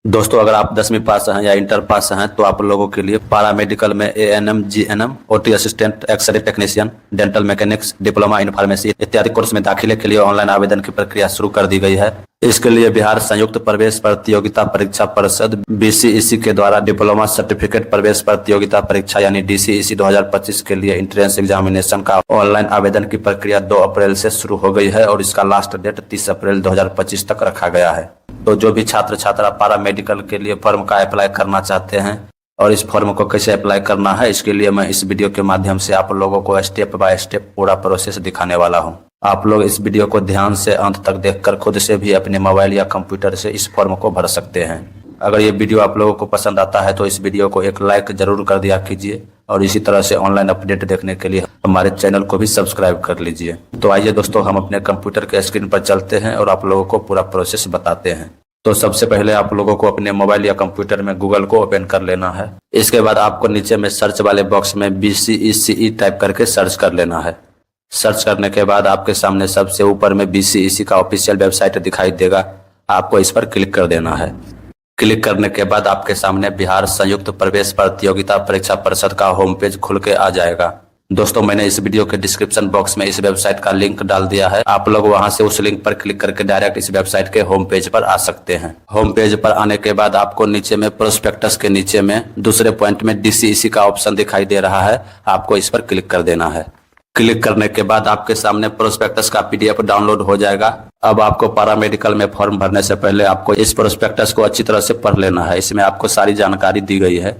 दोस्तों, अगर आप 10वीं पास हैं या इंटर पास हैं तो आप लोगों के लिए पारा मेडिकल में ANM, GNM, OT assistant, X ray technician, dental mechanics, diploma in pharmacy इत्यादि कोर्स में दाखिले के लिए ऑनलाइन आवेदन की प्रक्रिया शुरू कर दी गई है। इसके लिए बिहार संयुक्त प्रवेश प्रतियोगिता परीक्षा परिषद बीसीईसी के द्वारा डिप्लोमा सर्टिफिकेट प्रवेश प्रतियोगिता परीक्षा यानी डीसीईसी 2025 के लिए इंट्रेंस एग्जामिनेशन का ऑनलाइन आवेदन की प्रक्रिया 2 अप्रैल से शुरू हो गई है और इसका लास्ट डेट 30 अप्रैल 2025 तक रखा गया है। तो जो भी छात्र छात्रा पारा मेडिकल के लिए फॉर्म का अप्लाई करना चाहते हैं और इस फॉर्म को कैसे अप्लाई करना है, इसके लिए मैं इस वीडियो के माध्यम से आप लोगों को स्टेप बाय स्टेप पूरा प्रोसेस दिखाने वाला हूं। आप लोग इस वीडियो को ध्यान से अंत तक देखकर खुद से भी अपने मोबाइल या कंप्यूटर से इस फॉर्म को भर सकते हैं। अगर ये वीडियो आप लोगों को पसंद आता है तो इस वीडियो को एक लाइक जरूर कर दिया कीजिए और इसी तरह से ऑनलाइन अपडेट देखने के लिए हमारे चैनल को भी सब्सक्राइब कर लीजिए। तो आइए दोस्तों, हम अपने कंप्यूटर के स्क्रीन पर चलते हैं और आप लोगों को पूरा प्रोसेस बताते हैं। तो सबसे पहले आप लोगों को अपने मोबाइल या कंप्यूटर में गूगल को ओपन कर लेना है। इसके बाद आपको नीचे में सर्च वाले बॉक्स में बीसीईसी टाइप करके सर्च कर लेना है। सर्च करने के बाद आपके सामने सबसे ऊपर में बीसीईसी का ऑफिशियल वेबसाइट दिखाई देगा, आपको इस पर क्लिक कर देना है। क्लिक करने के बाद आपके सामने बिहार संयुक्त प्रवेश प्रतियोगिता परीक्षा परिषद का होम पेज खुल के आ जाएगा। दोस्तों, मैंने इस वीडियो के डिस्क्रिप्शन बॉक्स में इस वेबसाइट का लिंक डाल दिया है, आप लोग वहां से उस लिंक पर क्लिक करके डायरेक्ट इस वेबसाइट के होम पेज पर आ सकते हैं। होम पेज पर आने के बाद आपको नीचे में प्रोस्पेक्टस के नीचे में दूसरे पॉइंट में डीसीईसी का ऑप्शन दिखाई दे रहा है, आपको इस पर क्लिक कर देना है। क्लिक करने के बाद आपके सामने प्रोस्पेक्टस का पीडीएफ डाउनलोड हो जाएगा। अब आपको पारा मेडिकल में फॉर्म भरने से पहले आपको इस प्रोस्पेक्टस को अच्छी तरह से पढ़ लेना है। इसमें आपको सारी जानकारी दी गई है।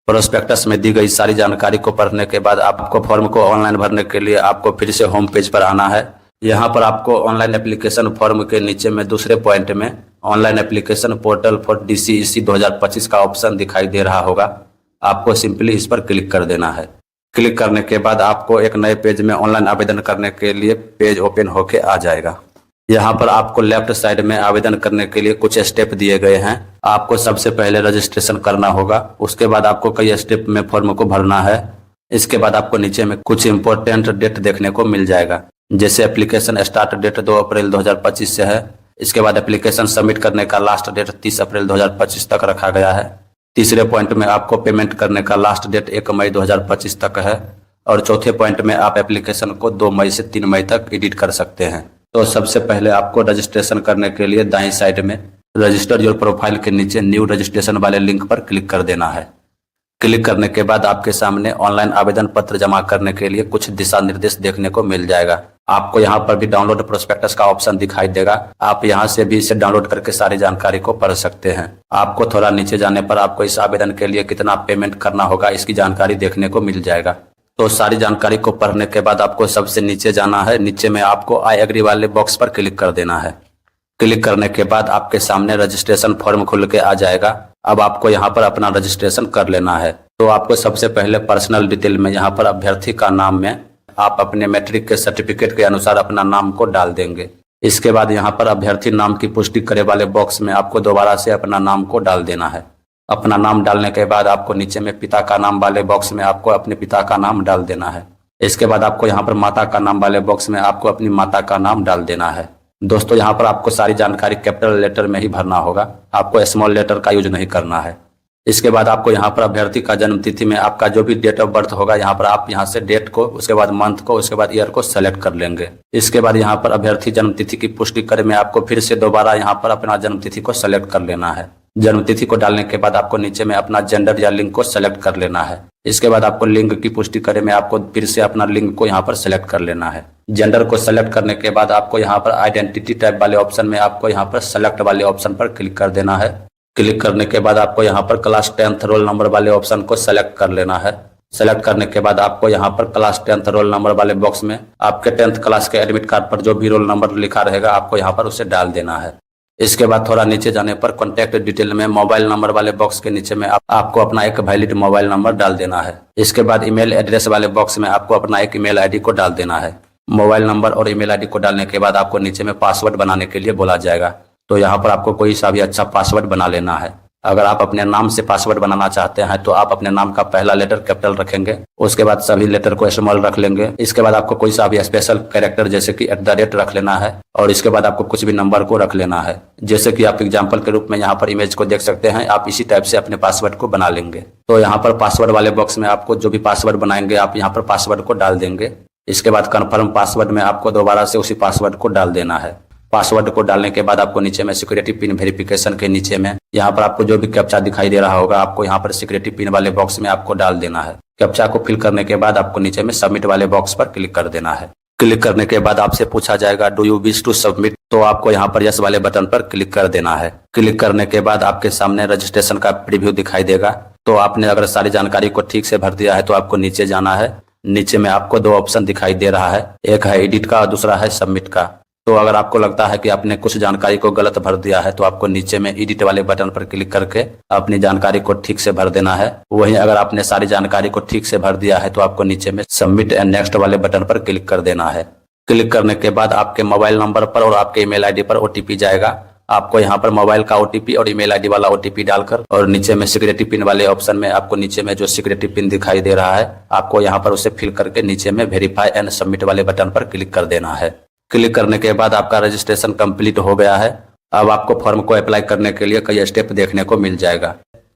प्रोस्पेक्टस में दी गई सारी जानकारी को पढ़ने के बाद आपको फॉर्म को ऑनलाइन भरने के लिए आपको फिर से होम पेज पर आना है। यहाँ पर आपको ऑनलाइन एप्लीकेशन फॉर्म के नीचे में दूसरे पॉइंट में ऑनलाइन एप्लीकेशन पोर्टल फॉर डीसीईसी 2025 का ऑप्शन दिखाई दे रहा होगा, आपको सिंपली इस पर क्लिक कर देना है। क्लिक करने के बाद आपको एक नए पेज में ऑनलाइन आवेदन करने के लिए पेज ओपन होके आ जाएगा। यहाँ पर आपको लेफ्ट साइड में आवेदन करने के लिए कुछ स्टेप दिए गए हैं। आपको सबसे पहले रजिस्ट्रेशन करना होगा, उसके बाद आपको कई स्टेप में फॉर्म को भरना है। इसके बाद आपको नीचे में कुछ इंपॉर्टेंट डेट देखने को मिल जाएगा, जैसे एप्लीकेशन स्टार्ट डेट 2 अप्रैल 2025 से है। इसके बाद एप्लीकेशन सबमिट करने का लास्ट डेट 30 अप्रैल 2025 तक रखा गया है। तीसरे पॉइंट में आपको पेमेंट करने का लास्ट डेट 1 मई 2025 तक है और चौथे पॉइंट में आप एप्लीकेशन को 2 मई से 3 मई तक एडिट कर सकते हैं। तो सबसे पहले आपको रजिस्ट्रेशन करने के लिए दाईं साइड में रजिस्टर योर प्रोफाइल के नीचे न्यू रजिस्ट्रेशन वाले लिंक पर क्लिक कर देना है। क्लिक करने के बाद आपके सामने ऑनलाइन आवेदन पत्र जमा करने के लिए कुछ दिशा निर्देश देखने को मिल जाएगा। आपको यहाँ पर भी डाउनलोड प्रोस्पेक्टस का ऑप्शन दिखाई देगा, आप यहाँ से भी इसे डाउनलोड करके सारी जानकारी को पढ़ सकते हैं। आपको थोड़ा नीचे जाने पर आपको इस आवेदन के लिए कितना पेमेंट करना होगा इसकी जानकारी देखने को मिल जाएगा। तो सारी जानकारी को पढ़ने के बाद आपको सबसे नीचे जाना है। नीचे में आपको आई एग्री वाले बॉक्स पर क्लिक कर देना है। क्लिक करने के बाद आपके सामने रजिस्ट्रेशन फॉर्म खुल के आ जाएगा। अब आपको यहाँ पर अपना रजिस्ट्रेशन कर लेना है। तो आपको सबसे पहले पर्सनल डिटेल में यहाँ पर अभ्यर्थी का नाम में आप अपने मैट्रिक के सर्टिफिकेट के अनुसार अपना नाम को डाल देंगे। इसके बाद यहाँ पर अभ्यर्थी नाम की पुष्टि करे वाले बॉक्स में आपको दोबारा से अपना नाम को डाल देना है। अपना नाम डालने के बाद आपको नीचे में पिता का नाम वाले बॉक्स में आपको अपने पिता का नाम डाल देना है। इसके बाद आपको यहाँ पर माता का नाम वाले बॉक्स में आपको अपनी माता का नाम डाल देना है। दोस्तों, यहाँ पर आपको सारी जानकारी कैपिटल लेटर में ही भरना होगा, आपको स्मॉल लेटर का यूज नहीं करना है। इसके बाद आपको यहाँ पर अभ्यर्थी का जन्म तिथि में आपका जो भी डेट ऑफ बर्थ होगा, यहाँ पर आप यहाँ से डेट को, उसके बाद मंथ को, उसके बाद ईयर को सेलेक्ट कर लेंगे। इसके बाद यहाँ पर अभ्यर्थी जन्म तिथि की पुष्टि करे में आपको फिर से दोबारा यहाँ पर अपना जन्म तिथि को सेलेक्ट कर लेना है। जन्म तिथि को डालने के बाद आपको नीचे में अपना जेंडर या लिंग को सेलेक्ट कर लेना है। इसके बाद आपको लिंग की पुष्टि करे में आपको फिर से अपना लिंग को यहाँ पर सेलेक्ट कर लेना है। जेंडर को सेलेक्ट करने के बाद आपको यहाँ पर आइडेंटिटी टाइप वाले ऑप्शन में आपको यहाँ पर सेलेक्ट वाले ऑप्शन पर क्लिक कर देना है। क्लिक करने के बाद आपको यहाँ पर क्लास 10th रोल नंबर वाले ऑप्शन को सेलेक्ट कर लेना है। सेलेक्ट करने के बाद आपको यहाँ पर क्लास 10th रोल नंबर वाले बॉक्स में आपके 10th क्लास के एडमिट कार्ड पर जो भी रोल नंबर लिखा रहेगा आपको यहाँ पर उसे डाल देना है। इसके बाद थोड़ा नीचे जाने पर कॉन्टैक्ट डिटेल में मोबाइल नंबर वाले बॉक्स के नीचे में आपको अपना एक वैलिड मोबाइल नंबर डाल देना है। इसके बाद ईमेल एड्रेस वाले बॉक्स में आपको अपना एक ईमेल आईडी को डाल देना है। मोबाइल नंबर और ईमेल आईडी को डालने के बाद आपको नीचे में पासवर्ड बनाने के लिए बोला जाएगा। तो यहाँ पर आपको कोई सा भी अच्छा पासवर्ड बना लेना है। अगर आप अपने नाम से पासवर्ड बनाना चाहते हैं तो आप अपने नाम का पहला लेटर कैपिटल रखेंगे, उसके बाद सभी लेटर को स्मॉल रख लेंगे। इसके बाद आपको कोई सा भी स्पेशल कैरेक्टर जैसे कि @ रख लेना है और इसके बाद आपको कुछ भी नंबर को रख लेना है। जैसे कि आप एग्जाम्पल के रूप में यहाँ पर इमेज को देख सकते हैं, आप इसी टाइप से अपने पासवर्ड को बना लेंगे। तो यहाँ पर पासवर्ड वाले बॉक्स में आपको जो भी पासवर्ड बनाएंगे आप यहाँ पर पासवर्ड को डाल देंगे। इसके बाद कन्फर्म पासवर्ड में आपको दोबारा से उसी पासवर्ड को डाल देना है। पासवर्ड को डालने के बाद आपको नीचे में सिक्योरिटी पिन वेरिफिकेशन के नीचे में यहाँ पर आपको जो भी कैप्चा दिखाई दे रहा होगा आपको यहाँ पर सिक्योरिटी पिन वाले बॉक्स में आपको डाल देना है। कैप्चा को फिल करने के बाद आपको नीचे में सबमिट वाले बॉक्स पर क्लिक कर देना है। क्लिक करने के बाद आपसे पूछा जाएगा do you wish to submit, तो आपको यहाँ पर यस वाले बटन पर क्लिक कर देना है। क्लिक करने के बाद आपके सामने रजिस्ट्रेशन का प्रीव्यू दिखाई देगा। तो आपने अगर सारी जानकारी को ठीक से भर दिया है तो आपको नीचे जाना है। नीचे में आपको 2 ऑप्शन दिखाई दे रहा है, एक है एडिट का और दूसरा है सबमिट का। तो अगर आपको लगता है कि आपने कुछ जानकारी को गलत भर दिया है तो आपको नीचे में एडिट वाले बटन पर क्लिक करके अपनी जानकारी को ठीक से भर देना है। वहीं अगर आपने सारी जानकारी को ठीक से भर दिया है तो आपको नीचे में सबमिट एंड नेक्स्ट वाले बटन पर क्लिक कर देना है। क्लिक करने के बाद आपके मोबाइल नंबर पर और आपके ईमेल आईडी पर OTP जाएगा। आपको यहाँ पर मोबाइल का OTP और ईमेल आईडी वाला OTP डालकर और नीचे में सिक्योरिटी पिन वाले ऑप्शन में आपको नीचे में जो सिक्योरिटी पिन दिखाई दे रहा है आपको यहाँ पर उसे फिल करके नीचे में वेरीफाई एंड सबमिट वाले बटन पर क्लिक कर देना है। क्लिक करने के बाद आपका रजिस्ट्रेशन कंप्लीट हो गया है। अब आपको फॉर्म को अप्लाई करने के लिए कई स्टेप देखने को मिल जाएगा।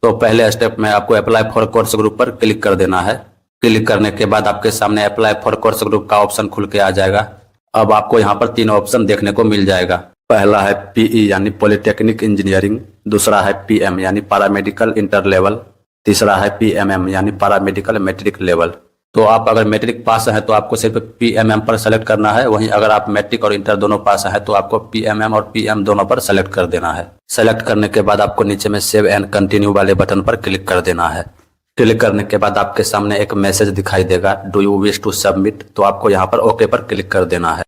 तो पहले स्टेप में आपको अप्लाई फॉर कोर्स ग्रुप पर क्लिक कर देना है। क्लिक करने के बाद आपके सामने अप्लाई फॉर कोर्स ग्रुप का ऑप्शन खुल के आ जाएगा। अब आपको यहाँ पर 3 ऑप्शन देखने को मिल जाएगा। पहला है PE यानी पॉलिटेक्निक इंजीनियरिंग, दूसरा है PM यानी पैरामेडिकल इंटर लेवल, तीसरा है PMM यानी पैरामेडिकल मैट्रिक लेवल। तो आप अगर मैट्रिक पास है तो आपको सिर्फ PMM पर सेलेक्ट करना है। वहीं अगर आप मैट्रिक और इंटर दोनों पास है तो आपको PMM और PM दोनों पर सेलेक्ट कर देना है। सेलेक्ट करने के बाद आपको नीचे में सेव एंड कंटिन्यू वाले बटन पर क्लिक कर देना है। क्लिक करने के बाद आपके सामने एक मैसेज दिखाई देगा do you wish to submit, तो आपको यहाँ पर ओके पर क्लिक कर देना है।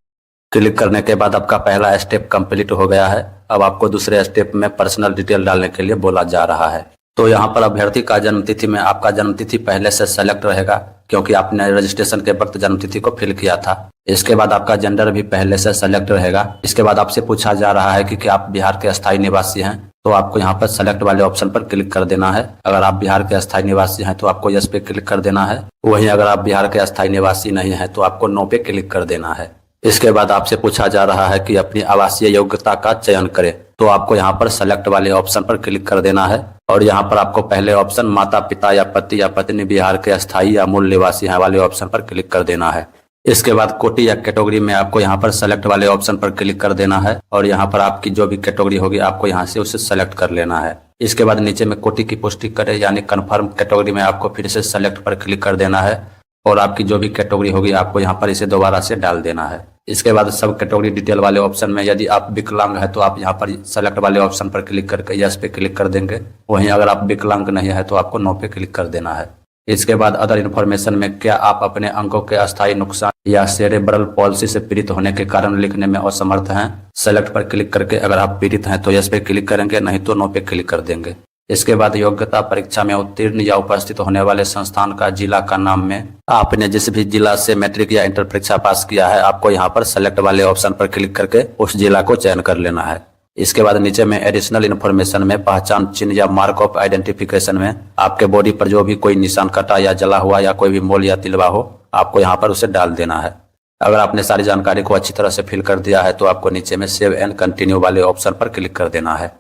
क्लिक करने के बाद आपका पहला स्टेप कंप्लीट हो गया है। अब आपको दूसरे स्टेप में पर्सनल डिटेल डालने के लिए बोला जा रहा है। तो यहाँ पर अभ्यर्थी का जन्मतिथि में आपका जन्मतिथि पहले से सेलेक्ट रहेगा क्योंकि आपने रजिस्ट्रेशन के वक्त जन्मतिथि को फिल किया था। इसके बाद आपका जेंडर भी पहले से सेलेक्ट रहेगा। इसके बाद आपसे पूछा जा रहा है कि क्या आप बिहार के अस्थायी निवासी हैं, तो आपको यहाँ पर सेलेक्ट वाले ऑप्शन पर क्लिक कर देना है। अगर आप बिहार के अस्थायी निवासी हैं तो आपको यस पे क्लिक कर देना है। वहीं अगर आप बिहार के अस्थायी निवासी नहीं है तो आपको नो पे क्लिक कर देना है। इसके बाद आपसे पूछा जा रहा है कि अपनी आवासीय योग्यता का चयन करें, तो आपको यहाँ पर सेलेक्ट वाले ऑप्शन पर क्लिक कर देना है और यहाँ पर आपको पहले ऑप्शन माता पिता या पति या पत्नी बिहार के अस्थायी या मूल निवासी हैं वाले ऑप्शन पर क्लिक कर देना है। इसके बाद कोटि या कैटेगरी में आपको यहाँ पर सेलेक्ट वाले ऑप्शन पर क्लिक कर देना है और यहाँ पर आपकी जो भी कैटेगरी होगी आपको यहाँ से उसे सेलेक्ट कर लेना है। इसके बाद नीचे में कोटि की पुष्टि करें यानी कन्फर्म कैटेगरी में आपको फिर से सेलेक्ट पर क्लिक कर देना है और आपकी जो भी कैटेगरी होगी आपको यहाँ पर इसे दोबारा से डाल देना है। इसके बाद सब कैटेगरी डिटेल वाले ऑप्शन में यदि आप विकलांग है तो आप यहाँ पर सेलेक्ट वाले ऑप्शन पर क्लिक करके यस पे क्लिक कर देंगे। वहीं अगर आप विकलांग नहीं है तो आपको नो पे क्लिक कर देना है। इसके बाद अदर इन्फॉर्मेशन में क्या आप अपने अंगों के अस्थायी नुकसान या सेरेब्रल पॉलिसी से पीड़ित होने के कारण लिखने में असमर्थ हैं, सेलेक्ट पर क्लिक करके अगर आप पीड़ित हैं तो यस पे क्लिक करेंगे, नहीं तो नो पे क्लिक कर देंगे। इसके बाद योग्यता परीक्षा में उत्तीर्ण या उपस्थित होने वाले संस्थान का जिला का नाम में आपने जिस भी जिला से मैट्रिक या इंटर परीक्षा पास किया है आपको यहाँ पर सेलेक्ट वाले ऑप्शन पर क्लिक करके उस जिला को चयन कर लेना है। इसके बाद नीचे में एडिशनल इन्फॉर्मेशन में पहचान चिन्ह या मार्क ऑफ आइडेंटिफिकेशन में आपके बॉडी पर जो भी कोई निशान कटा या जला हुआ या कोई भी मोल या तिलवा हो आपको यहाँ पर उसे डाल देना है। अगर आपने सारी जानकारी को अच्छी तरह से फिल कर दिया है तो आपको नीचे में सेव एंड कंटिन्यू वाले ऑप्शन पर क्लिक कर देना है।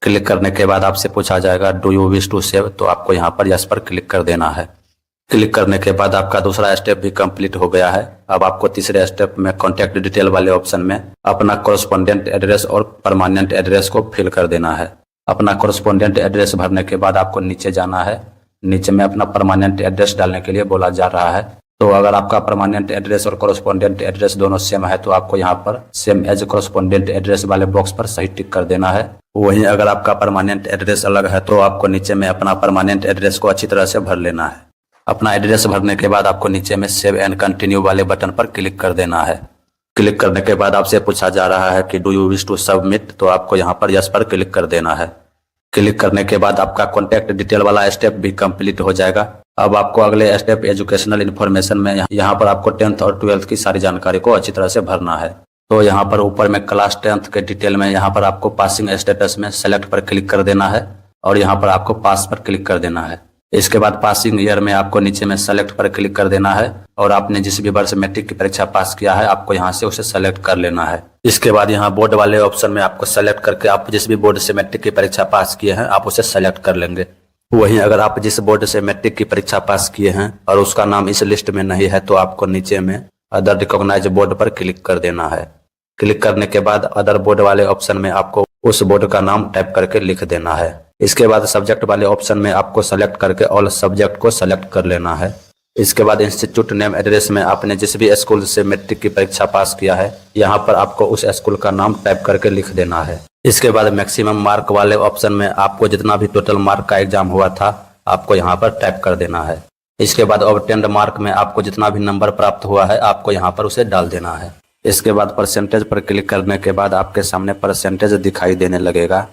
क्लिक करने के बाद आपसे पूछा जाएगा do you wish to save, तो आपको यहाँ पर यस पर क्लिक कर देना है। क्लिक करने के बाद आपका दूसरा स्टेप भी कंप्लीट हो गया है। अब आपको तीसरे स्टेप में कॉन्टैक्ट डिटेल वाले ऑप्शन में अपना कॉरेस्पॉन्डेंट एड्रेस और परमानेंट एड्रेस को फिल कर देना है। अपना कॉरेस्पॉन्डेंट एड्रेस भरने के बाद आपको नीचे जाना है। नीचे में अपना परमानेंट एड्रेस डालने के लिए बोला जा रहा है। तो अगर आपका परमानेंट एड्रेस और कॉरेस्पॉन्डेंट एड्रेस दोनों सेम है तो आपको यहाँ पर सेम एज कॉरेस्पॉन्डेंट एड्रेस वाले बॉक्स पर सही टिक कर देना है। वहीं अगर आपका परमानेंट एड्रेस अलग है तो आपको नीचे में अपना परमानेंट एड्रेस को अच्छी तरह से भर लेना है। अपना एड्रेस भरने के बाद आपको नीचे में सेव एंड कंटिन्यू वाले बटन पर क्लिक कर देना है। क्लिक करने के बाद आपसे पूछा जा रहा है कि do you wish to submit, तो आपको यहाँ पर यस पर क्लिक कर देना है। क्लिक करने के बाद आपका कॉन्टैक्ट डिटेल वाला स्टेप भी कंप्लीट हो जाएगा। अब आपको अगले स्टेप एजुकेशनल इन्फॉर्मेशन में यहाँ पर आपको 10th और 12th की सारी जानकारी को अच्छी तरह से भरना है। तो यहाँ पर ऊपर में क्लास 10th के डिटेल में यहाँ पर आपको पासिंग स्टेटस में सेलेक्ट पर क्लिक कर देना है। और यहाँ पर आपको पास पर क्लिक कर देना है। इसके बाद पासिंग ईयर में आपको नीचे में सेलेक्ट पर क्लिक कर देना है और आपने जिस भी वर्ष मैट्रिक की परीक्षा पास किया है आपको यहाँ से उसे सेलेक्ट कर लेना है। इसके बाद यहाँ बोर्ड वाले ऑप्शन में आपको सेलेक्ट करके आप जिस भी बोर्ड से मैट्रिक की परीक्षा पास किए हैं आप उसे सेलेक्ट कर लेंगे। वहीं अगर आप जिस बोर्ड से मैट्रिक की परीक्षा पास किए हैं और उसका नाम इस लिस्ट में नहीं है तो आपको नीचे में अदर रिकॉग्नाइज बोर्ड पर क्लिक कर देना है। क्लिक करने के बाद अदर बोर्ड वाले ऑप्शन में आपको उस बोर्ड का नाम टाइप करके लिख देना है। इसके बाद सब्जेक्ट वाले ऑप्शन में आपको सेलेक्ट करके ऑल सब्जेक्ट को सेलेक्ट कर लेना है। इसके बाद इंस्टीट्यूट नेम एड्रेस में आपने जिस भी स्कूल से मैट्रिक की परीक्षा पास किया है यहाँ पर आपको उस स्कूल का नाम टाइप करके लिख देना है। इसके बाद मैक्सिमम मार्क वाले ऑप्शन में आपको जितना भी टोटल मार्क का एग्जाम हुआ था आपको यहाँ पर टाइप कर देना है। इसके बाद ऑब्टेन्ड मार्क में आपको जितना भी नंबर प्राप्त हुआ है आपको यहाँ पर उसे डाल देना है। इसके बाद परसेंटेज पर क्लिक करने के बाद आपके सामने परसेंटेज दिखाई देने लगेगा।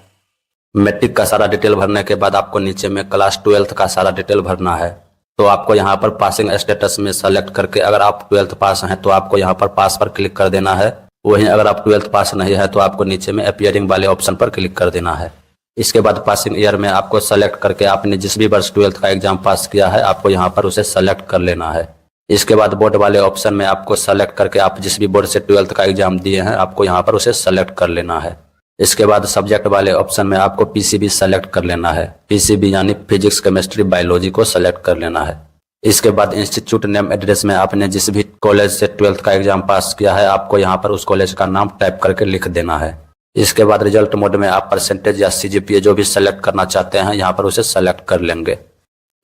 मैट्रिक का सारा डिटेल भरने के बाद आपको नीचे में क्लास 12th का सारा डिटेल भरना है। तो आपको यहाँ पर पासिंग स्टेटस में सेलेक्ट करके अगर आप 12th पास हैं तो आपको यहाँ पर पास पर क्लिक कर देना है। वहीं अगर आप 12th पास नहीं है तो आपको नीचे में अपीयरिंग वाले ऑप्शन पर क्लिक कर देना है। इसके बाद पासिंग ईयर में आपको सेलेक्ट करके आपने जिस भी वर्ष 12th का एग्जाम पास किया है आपको यहाँ पर उसे सेलेक्ट कर लेना है। इसके बाद बोर्ड वाले ऑप्शन में आपको सेलेक्ट करके आप जिस भी बोर्ड से 12th का एग्जाम दिए हैं आपको यहाँ पर उसे सेलेक्ट कर लेना है। इसके बाद सब्जेक्ट वाले ऑप्शन में आपको पीसीबी सेलेक्ट कर लेना है। पीसीबी यानी फिजिक्स केमिस्ट्री बायोलॉजी को सेलेक्ट कर लेना है। इसके बाद इंस्टीट्यूट नेम एड्रेस में आपने जिस भी कॉलेज से 12th का एग्जाम पास किया है आपको यहाँ पर उस कॉलेज का नाम टाइप करके लिख देना है। इसके बाद रिजल्ट मोड में आप परसेंटेज या सीजीपीए जो भी सेलेक्ट करना चाहते हैं यहाँ पर उसे सेलेक्ट कर लेंगे।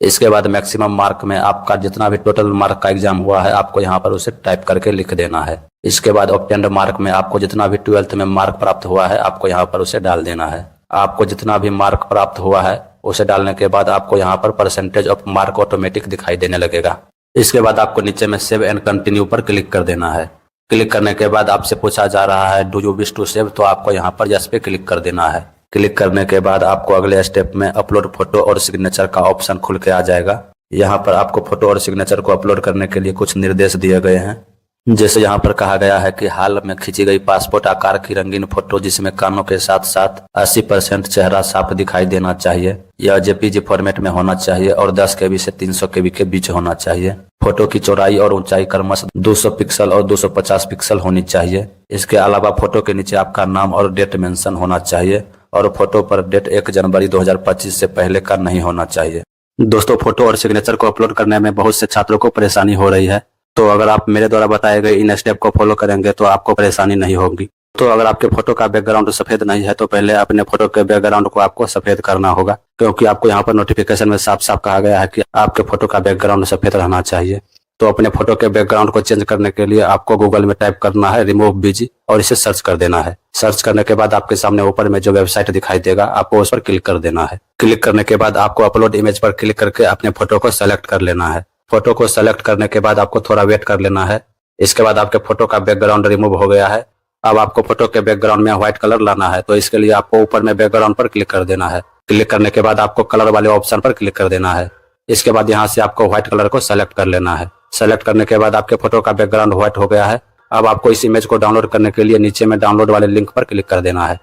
इसके बाद मैक्सिमम मार्क में आपका जितना भी टोटल मार्क का एग्जाम हुआ है आपको यहाँ पर उसे टाइप करके लिख देना है। इसके बाद ऑब्टेन्ड मार्क में आपको जितना भी 12th में मार्क प्राप्त हुआ है आपको यहाँ पर उसे डाल देना है। आपको जितना भी मार्क प्राप्त हुआ है उसे डालने के बाद आपको यहाँ पर परसेंटेज ऑफ मार्क ऑटोमेटिक दिखाई देने लगेगा। इसके बाद आपको नीचे में सेव एंड कंटिन्यू पर क्लिक कर देना है। क्लिक करने के बाद आपसे पूछा जा रहा है do you wish to save, तो आपको यहाँ पर यस पे क्लिक कर देना है। क्लिक करने के बाद आपको अगले स्टेप में अपलोड फोटो और सिग्नेचर का ऑप्शन खुल के आ जाएगा। यहाँ पर आपको फोटो और सिग्नेचर को अपलोड करने के लिए कुछ निर्देश दिए गए हैं। जैसे यहाँ पर कहा गया है कि हाल में खींची गई पासपोर्ट आकार की रंगीन फोटो जिसमें कानों के साथ साथ 80% चेहरा साफ दिखाई देना चाहिए। यह जेपीजी फॉर्मेट में होना चाहिए और 10 KB से 300 KB के बीच होना चाहिए। फोटो की चौड़ाई और ऊंचाई क्रमशः 200 पिक्सल और 250 पिक्सल होनी चाहिए। इसके अलावा फोटो के नीचे आपका नाम और डेट मेंशन होना चाहिए और फोटो पर डेट 1 जनवरी 2025 से पहले का नहीं होना चाहिए। दोस्तों, फोटो और सिग्नेचर को अपलोड करने में बहुत से छात्रों को परेशानी हो रही है, तो अगर आप मेरे द्वारा बताए गए इन स्टेप को फॉलो करेंगे तो आपको परेशानी नहीं होगी। तो अगर आपके फोटो का बैकग्राउंड सफेद नहीं है तो पहले अपने फोटो के बैकग्राउंड को आपको सफेद करना होगा, क्योंकि आपको यहाँ पर नोटिफिकेशन में साफ साफ कहा गया है कि आपके फोटो का बैकग्राउंड सफेद रहना चाहिए। तो अपने फोटो के बैकग्राउंड को चेंज करने के लिए आपको गूगल में टाइप करना है रिमूव बीजी और इसे सर्च कर देना है। सर्च करने के बाद आपके सामने ऊपर में जो वेबसाइट दिखाई देगा आपको उस पर क्लिक कर देना है। क्लिक करने के बाद आपको अपलोड इमेज पर क्लिक करके अपने फोटो को सेलेक्ट कर लेना है। फोटो को सेलेक्ट करने के बाद आपको थोड़ा वेट कर लेना है। इसके बाद आपके फोटो का बैकग्राउंड रिमूव हो गया है। अब आपको फोटो के बैकग्राउंड में व्हाइट कलर लाना है, तो इसके लिए आपको ऊपर में बैकग्राउंड पर क्लिक कर देना है। क्लिक करने के बाद आपको कलर वाले ऑप्शन पर क्लिक कर देना है। इसके बाद यहाँ से आपको व्हाइट कलर को सेलेक्ट कर लेना है। सेलेक्ट करने के बाद आपके फोटो का बैकग्राउंड व्हाइट हो गया है। अब आपको इस इमेज को डाउनलोड करने के लिए नीचे में डाउनलोड वाले लिंक पर क्लिक कर देना है।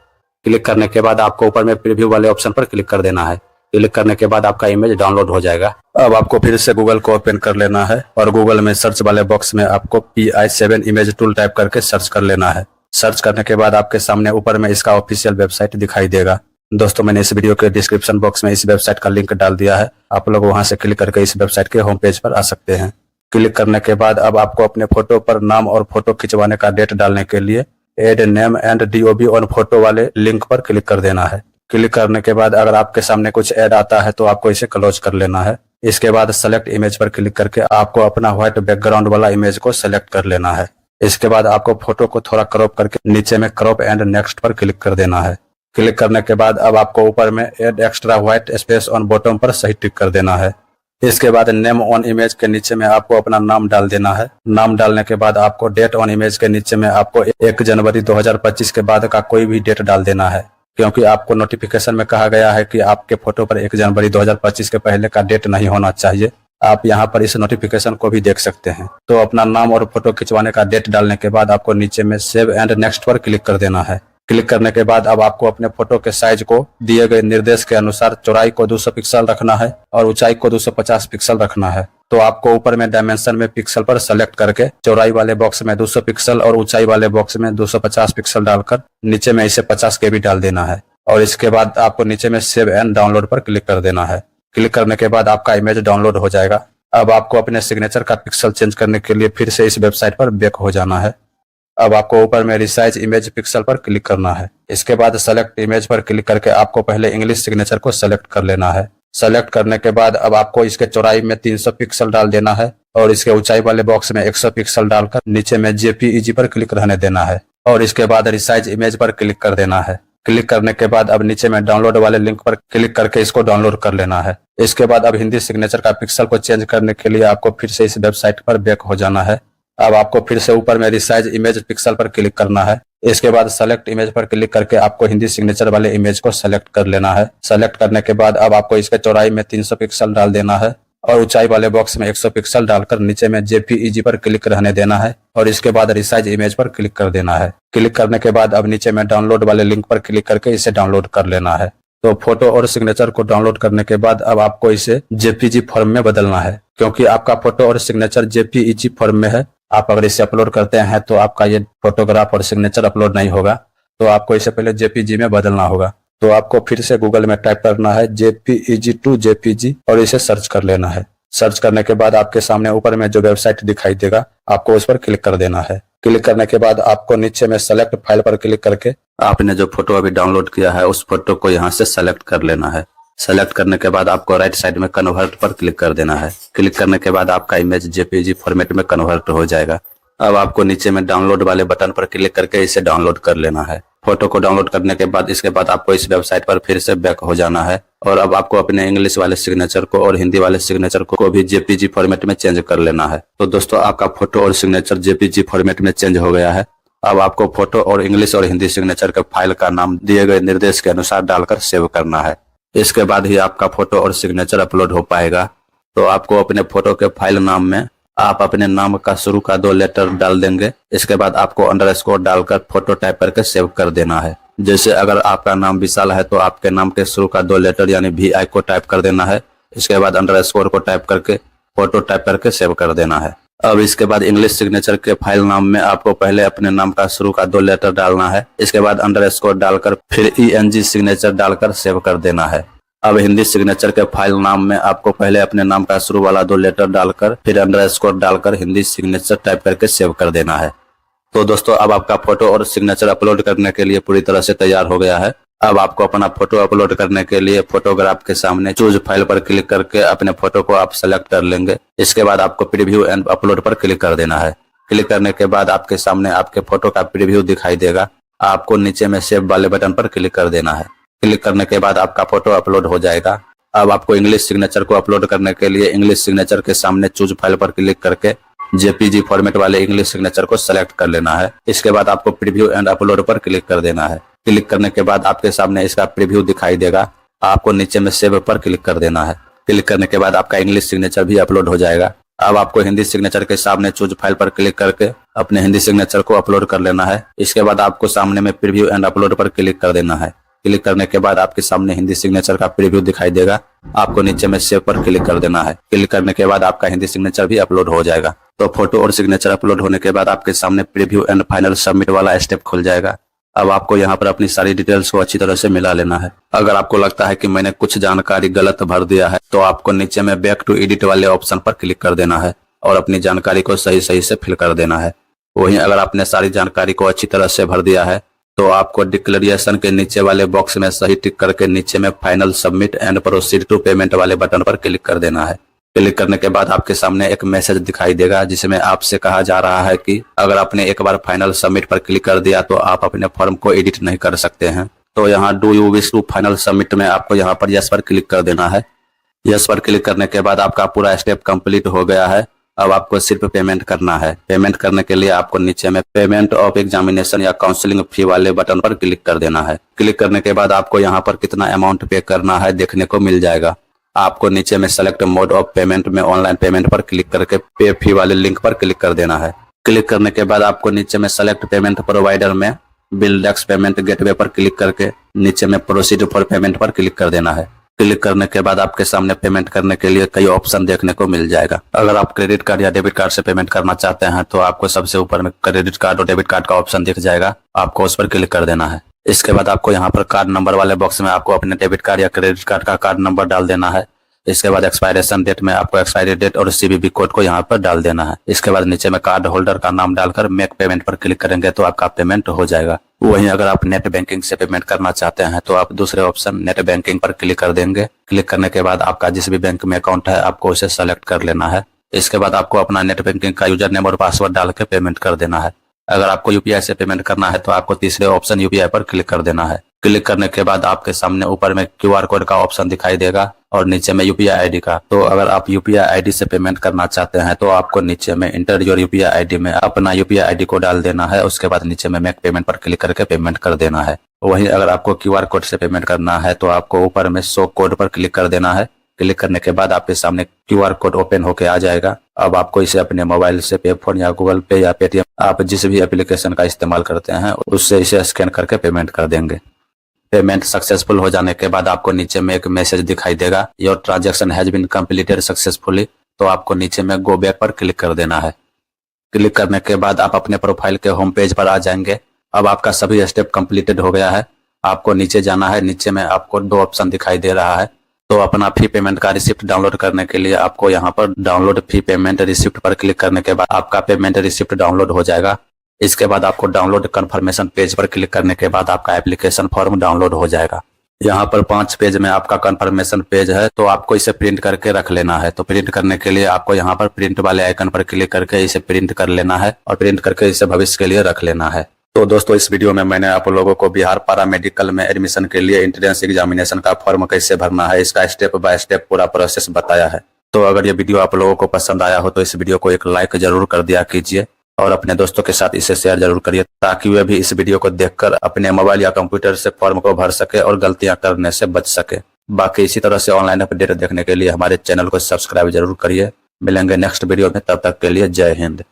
क्लिक करने के बाद आपको ऊपर में प्रीव्यू वाले ऑप्शन पर क्लिक कर देना है। क्लिक करने के बाद आपका इमेज डाउनलोड हो जाएगा। अब आपको फिर से गूगल को ओपन कर लेना है और गूगल में सर्च वाले बॉक्स में आपको PI7 इमेज टूल टाइप करके सर्च कर लेना है। सर्च करने के बाद आपके सामने ऊपर में इसका ऑफिशियल वेबसाइट दिखाई देगा। दोस्तों, मैंने इस वीडियो के डिस्क्रिप्शन बॉक्स में इस वेबसाइट का लिंक डाल दिया है। आप लोग वहां से क्लिक करके इस वेबसाइट के होम पेज पर आ सकते हैं। क्लिक करने के बाद अब आपको अपने फोटो पर नाम और फोटो खिंचवाने का डेट डालने के लिए add name and DOB on photo वाले लिंक पर क्लिक कर देना है। क्लिक करने के बाद अगर आपके सामने कुछ ऐड आता है तो आपको इसे क्लोज कर लेना है। इसके बाद सेलेक्ट इमेज पर क्लिक करके आपको अपना व्हाइट बैकग्राउंड वाला इमेज को सेलेक्ट कर लेना है। इसके बाद आपको फोटो को थोड़ा क्रॉप करके नीचे में क्रॉप एंड नेक्स्ट पर क्लिक कर देना है। क्लिक करने के बाद अब आपको ऊपर में add extra white space on bottom पर सही टिक कर देना है। इसके बाद नेम ऑन इमेज के नीचे में आपको अपना नाम डाल देना है। नाम डालने के बाद आपको डेट ऑन इमेज के नीचे में आपको 1 जनवरी 2025 के बाद का कोई भी डेट डाल देना है, क्योंकि आपको नोटिफिकेशन में कहा गया है कि आपके फोटो पर 1 जनवरी 2025 के पहले का डेट नहीं होना चाहिए। आप यहाँ पर इस नोटिफिकेशन को भी देख सकते हैं। तो अपना नाम और फोटो खिंचवाने का डेट डालने के बाद आपको नीचे में सेव एंड नेक्स्ट पर क्लिक कर देना है। क्लिक करने के बाद अब आपको अपने फोटो के साइज को दिए गए निर्देश के अनुसार चौड़ाई को 200 पिक्सल रखना है और ऊंचाई को 250 पिक्सल रखना है। तो आपको ऊपर में डायमेंशन में पिक्सल पर सेलेक्ट करके चौड़ाई वाले बॉक्स में 200 पिक्सल और ऊंचाई वाले बॉक्स में 250 पिक्सल डालकर नीचे में इसे 50 KB डाल देना है। और इसके बाद आपको नीचे में सेव एंड डाउनलोड पर क्लिक कर देना है। क्लिक करने के बाद आपका इमेज डाउनलोड हो जाएगा। अब आपको अपने सिग्नेचर का पिक्सल चेंज करने के लिए फिर से इस वेबसाइट पर बैक हो जाना है। अब आपको ऊपर में रिसाइज इमेज पिक्सल पर क्लिक करना है। इसके बाद सेलेक्ट इमेज पर क्लिक करके आपको पहले इंग्लिश सिग्नेचर को सेलेक्ट कर लेना है। सेलेक्ट करने के बाद अब आपको इसके चौड़ाई में 300 पिक्सल डाल देना है और इसके ऊंचाई वाले बॉक्स में 100 पिक्सल डालकर नीचे में JPEG पर क्लिक रहने देना है और इसके बाद रिसाइज इमेज पर क्लिक कर देना है। क्लिक करने के बाद अब नीचे में डाउनलोड वाले लिंक पर क्लिक करके इसको डाउनलोड कर लेना है। इसके बाद अब हिंदी सिग्नेचर का पिक्सल को चेंज करने के लिए आपको फिर से इस वेबसाइट पर बैक हो जाना है। अब आपको फिर से ऊपर में रिसाइज इमेज पिक्सल पर क्लिक करना है। इसके बाद सेलेक्ट इमेज पर क्लिक करके आपको हिंदी सिग्नेचर वाले इमेज को सेलेक्ट कर लेना है। सेलेक्ट करने के बाद अब आपको इसके चौड़ाई में 300 पिक्सल डाल देना है और ऊंचाई वाले बॉक्स में 100 पिक्सल डालकर नीचे में JPEG पर क्लिक रहने देना है और इसके बाद रिसाइज इमेज पर क्लिक कर देना है। क्लिक करने के बाद अब नीचे में डाउनलोड वाले लिंक पर क्लिक करके इसे डाउनलोड कर लेना है। तो फोटो और सिग्नेचर को डाउनलोड करने के बाद अब आपको इसे JPG फॉर्म में बदलना है, क्योंकि आपका फोटो और सिग्नेचर JPEG फॉर्म में है। आप अगर इसे अपलोड करते हैं तो आपका ये फोटोग्राफ और सिग्नेचर अपलोड नहीं होगा, तो आपको इसे पहले JPG में बदलना होगा। तो आपको फिर से गूगल में टाइप करना है JPEG to JPG और इसे सर्च कर लेना है। सर्च करने के बाद आपके सामने ऊपर में जो वेबसाइट दिखाई देगा आपको उस पर क्लिक कर देना है। क्लिक करने के बाद आपको नीचे में सेलेक्ट फाइल पर क्लिक करके आपने जो फोटो अभी डाउनलोड किया है उस फोटो को यहाँ से सेलेक्ट कर लेना है। सेलेक्ट करने के बाद आपको राइट साइड में कन्वर्ट पर क्लिक कर देना है। क्लिक करने के बाद आपका इमेज JPG फॉर्मेट में कन्वर्ट हो जाएगा। अब आपको नीचे में डाउनलोड वाले बटन पर क्लिक करके इसे डाउनलोड कर लेना है। फोटो को डाउनलोड करने के बाद इसके बाद आपको इस वेबसाइट पर फिर से बैक हो जाना है और अब आपको अपने इंग्लिश वाले सिग्नेचर को और हिंदी वाले सिग्नेचर को भी JPG फॉर्मेट में चेंज कर लेना है। तो दोस्तों आपका फोटो और सिग्नेचर JPG फॉर्मेट में चेंज हो गया है। अब आपको फोटो और इंग्लिश और हिंदी सिग्नेचर के फाइल का नाम दिए गए निर्देश के अनुसार डालकर सेव करना है। इसके बाद ही आपका फोटो और सिग्नेचर अपलोड हो पाएगा। तो आपको अपने फोटो के फाइल नाम में आप अपने नाम का शुरू का 2 लेटर डाल देंगे। इसके बाद आपको अंडरस्कोर डालकर फोटो टाइप करके सेव कर देना है। जैसे अगर आपका नाम विशाल है तो आपके नाम के शुरू का 2 लेटर यानी VI को टाइप कर देना है। इसके बाद अंडरस्कोर को टाइप करके फोटो टाइप करके सेव कर देना है। अब इसके बाद इंग्लिश सिग्नेचर के फाइल नाम में आपको पहले अपने नाम का शुरू का 2 लेटर डालना है। इसके बाद अंडरस्कोर डालकर फिर ENG सिग्नेचर डालकर सेव कर देना है। अब हिंदी सिग्नेचर के फाइल नाम में आपको पहले अपने नाम का शुरू वाला 2 लेटर डालकर फिर अंडरस्कोर डालकर हिंदी सिग्नेचर टाइप करके सेव कर देना है। तो दोस्तों अब आपका फोटो और सिग्नेचर अपलोड करने के लिए पूरी तरह से तैयार हो गया है। अब आपको अपना फोटो अपलोड करने के लिए फोटोग्राफ के सामने चूज फाइल पर क्लिक करके अपने फोटो को आप सेलेक्ट कर लेंगे। इसके बाद आपको प्रीव्यू एंड अपलोड पर क्लिक कर देना है। क्लिक करने के बाद आपके सामने आपके फोटो का प्रीव्यू दिखाई देगा। आपको नीचे में सेव वाले बटन पर क्लिक कर देना है। क्लिक करने के बाद आपका फोटो अपलोड हो जाएगा। अब आपको इंग्लिश सिग्नेचर को अपलोड करने के लिए इंग्लिश सिग्नेचर के सामने चूज फाइल पर क्लिक करके JPG फॉर्मेट वाले इंग्लिश सिग्नेचर को सेलेक्ट कर लेना है। इसके बाद आपको प्रीव्यू एंड अपलोड पर क्लिक कर देना है। क्लिक करने के बाद आपके सामने इसका प्रीव्यू दिखाई देगा। आपको नीचे में सेव पर क्लिक कर देना है। क्लिक करने के बाद आपका इंग्लिश सिग्नेचर भी अपलोड हो जाएगा। अब आपको हिंदी सिग्नेचर के सामने चूज फाइल पर क्लिक करके अपने हिंदी सिग्नेचर को अपलोड कर लेना है। इसके बाद आपको सामने में प्रीव्यू एंड अपलोड पर क्लिक कर देना है। क्लिक करने के बाद आपके सामने हिंदी सिग्नेचर का प्रीव्यू दिखाई देगा। आपको नीचे में सेव पर क्लिक कर देना है। क्लिक करने के बाद आपका हिंदी सिग्नेचर भी अपलोड हो जाएगा। तो फोटो और सिग्नेचर अपलोड होने के बाद आपके सामने प्रीव्यू एंड फाइनल सबमिट वाला स्टेप खुल जाएगा। अब आपको यहाँ पर अपनी सारी डिटेल्स को अच्छी तरह से मिला लेना है। अगर आपको लगता है कि मैंने कुछ जानकारी गलत भर दिया है तो आपको नीचे में बैक टू एडिट वाले ऑप्शन पर क्लिक कर देना है और अपनी जानकारी को सही से फिल कर देना है। वहीं अगर आपने सारी जानकारी को अच्छी तरह से भर दिया है तो आपको डिक्लेरेशन के नीचे वाले बॉक्स में सही टिक करके नीचे में final submit and proceed to payment वाले बटन पर क्लिक कर देना है। क्लिक करने के बाद आपके सामने एक मैसेज दिखाई देगा जिसमें आपसे कहा जा रहा है कि अगर आपने एक बार फाइनल सबमिट पर क्लिक कर दिया तो आप अपने फॉर्म को एडिट नहीं कर सकते हैं। तो यहाँ do you wish to final submit में आपको यहाँ पर यस पर क्लिक कर देना है। यस पर क्लिक करने के बाद आपका पूरा स्टेप कंप्लीट हो गया है। अब आपको सिर्फ पेमेंट करना है। पेमेंट करने के लिए आपको नीचे में पेमेंट ऑफ एग्जामिनेशन या काउंसलिंग फी वाले बटन पर क्लिक कर देना है। क्लिक करने के बाद आपको यहाँ पर कितना अमाउंट पे करना है देखने को मिल जाएगा। आपको नीचे में सेलेक्ट मोड ऑफ पेमेंट में ऑनलाइन पेमेंट पर क्लिक करके पे फी वाले लिंक पर क्लिक कर देना है। क्लिक करने के बाद आपको नीचे में सेलेक्ट पेमेंट प्रोवाइडर में बिल डेस्क पेमेंट गेटवे पर क्लिक करके नीचे में प्रोसीड फॉर पेमेंट पर क्लिक कर देना है। क्लिक करने के बाद आपके सामने पेमेंट करने के लिए कई ऑप्शन देखने को मिल जाएगा। अगर आप क्रेडिट कार्ड या डेबिट कार्ड से पेमेंट करना चाहते हैं तो आपको सबसे ऊपर में क्रेडिट कार्ड और डेबिट कार्ड का ऑप्शन दिख जाएगा, आपको उस पर क्लिक कर देना है। इसके बाद आपको यहाँ पर कार्ड नंबर वाले बॉक्स में आपको अपने डेबिट कार्ड या क्रेडिट कार्ड का कार्ड नंबर डाल देना है। इसके बाद एक्सपायरेशन डेट में आपको एक्सपायरी डेट और CVV कोड को यहाँ पर डाल देना है। इसके बाद नीचे में कार्ड होल्डर का नाम डालकर मेक पेमेंट पर क्लिक करेंगे तो आपका पेमेंट हो जाएगा। वहीं अगर आप नेट बैंकिंग से पेमेंट करना चाहते हैं तो आप दूसरे ऑप्शन नेट बैंकिंग पर क्लिक कर देंगे। क्लिक करने के बाद आपका जिस भी बैंक में अकाउंट है आपको उसे सेलेक्ट कर लेना है। इसके बाद आपको अपना नेट बैंकिंग का यूजर नेम और पासवर्ड डाल के पेमेंट कर देना है। अगर आपको UPI से पेमेंट करना है तो आपको तीसरे ऑप्शन UPI पर क्लिक कर देना है। क्लिक करने के बाद आपके सामने ऊपर में QR कोड का ऑप्शन दिखाई देगा और नीचे में UPI ID का। तो अगर आप UPI ID से पेमेंट करना चाहते हैं तो आपको नीचे में इंटर योर UPI ID में अपना UPI ID को डाल देना है। उसके बाद नीचे में मेक पेमेंट पर क्लिक करके पेमेंट कर देना है। वहीं अगर आपको QR कोड से पेमेंट करना है तो आपको ऊपर में शो कोड पर क्लिक कर देना है। क्लिक करने के बाद आपके सामने QR कोड ओपन होके आ जाएगा। अब आपको इसे अपने मोबाइल से पे फोन या गूगल पे या पेटीएम आप जिस भी एप्लीकेशन का इस्तेमाल करते हैं उससे इसे स्कैन करके पेमेंट कर देंगे। पेमेंट सक्सेसफुल हो जाने के बाद आपको नीचे में एक मैसेज दिखाई देगा, your transaction has been completed successfully. तो आपको नीचे में गो बैक पर क्लिक कर देना है। क्लिक करने के बाद आप अपने प्रोफाइल के होम पेज पर आ जाएंगे। अब आपका सभी स्टेप कंप्लीटेड हो गया है। आपको नीचे जाना है। नीचे में आपको 2 ऑप्शन दिखाई दे रहा है। तो अपना फी पेमेंट का रिसिप्ट डाउनलोड करने के लिए आपको यहाँ पर डाउनलोड फी पेमेंट रिसिप्ट पर क्लिक करने के बाद आपका पेमेंट रिसिप्ट डाउनलोड हो जाएगा। इसके बाद आपको डाउनलोड कंफर्मेशन पेज पर क्लिक करने के बाद आपका एप्लीकेशन फॉर्म डाउनलोड हो जाएगा। यहाँ पर 5 पेज में आपका कंफर्मेशन पेज है तो आपको इसे प्रिंट करके रख लेना है। तो प्रिंट करने के लिए आपको यहाँ पर प्रिंट वाले आइकन पर क्लिक करके इसे प्रिंट कर लेना है और प्रिंट करके इसे भविष्य के लिए रख लेना है। तो दोस्तों इस वीडियो में मैंने आप लोगों को बिहार पैरामेडिकल में एडमिशन के लिए एंट्रेंस एग्जामिनेशन का फॉर्म कैसे भरना है इसका स्टेप बाय स्टेप पूरा प्रोसेस बताया है। तो अगर ये वीडियो आप लोगों को पसंद आया हो तो इस वीडियो को एक लाइक जरूर कर दिया कीजिए और अपने दोस्तों के साथ इसे शेयर जरूर करिए ताकि वे भी इस वीडियो को देखकर अपने मोबाइल या कंप्यूटर से फॉर्म को भर सके और गलतियां करने से बच सके। बाकी इसी तरह से ऑनलाइन अपडेट देखने के लिए हमारे चैनल को सब्सक्राइब जरूर करिए। मिलेंगे नेक्स्ट वीडियो में, तब तक के लिए जय हिंद।